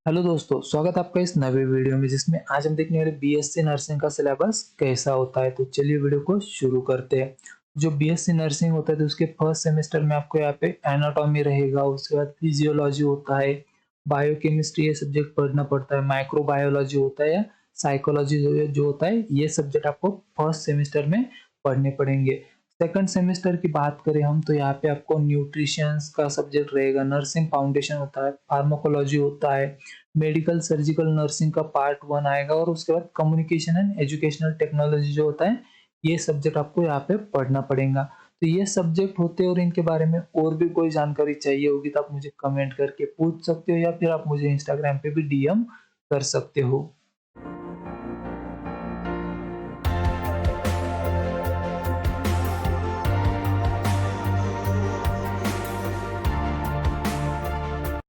Hello दोस्तों, स्वागत है आपका इस नए वीडियो में जिसमें आज हम देखने वाले बीएससी नर्सिंग का सिलेबस कैसा होता है। तो चलिए वीडियो को शुरू करते हैं। जो बीएससी नर्सिंग होता है तो उसके फर्स्ट सेमेस्टर में आपको यहाँ पे एनाटॉमी रहेगा, उसके बाद फिजियोलॉजी होता है, बायोकेमिस्ट्री ये सब्जेक्ट पढ़ना पड़ता है, माइक्रोबायोलॉजी होता है या साइकोलॉजी जो होता है, ये सब्जेक्ट आपको फर्स्ट सेमेस्टर में पढ़ने पड़ेंगे। सेकंड सेमेस्टर की बात करें हम तो यहाँ पे आपको न्यूट्रिशंस का सब्जेक्ट रहेगा, नर्सिंग फाउंडेशन होता है, फार्माकोलॉजी होता है, मेडिकल सर्जिकल नर्सिंग का पार्ट 1 आएगा और उसके बाद कम्युनिकेशन एंड एजुकेशनल टेक्नोलॉजी जो होता है ये सब्जेक्ट आपको यहाँ पे पढ़ना पड़ेगा। तो ये सब्जेक्ट होते हैं और इनके बारे में और भी कोई जानकारी चाहिए होगी तो आप मुझे कमेंट करके पूछ सकते हो या फिर आप मुझे इंस्टाग्राम पे भी डीएम कर सकते हो।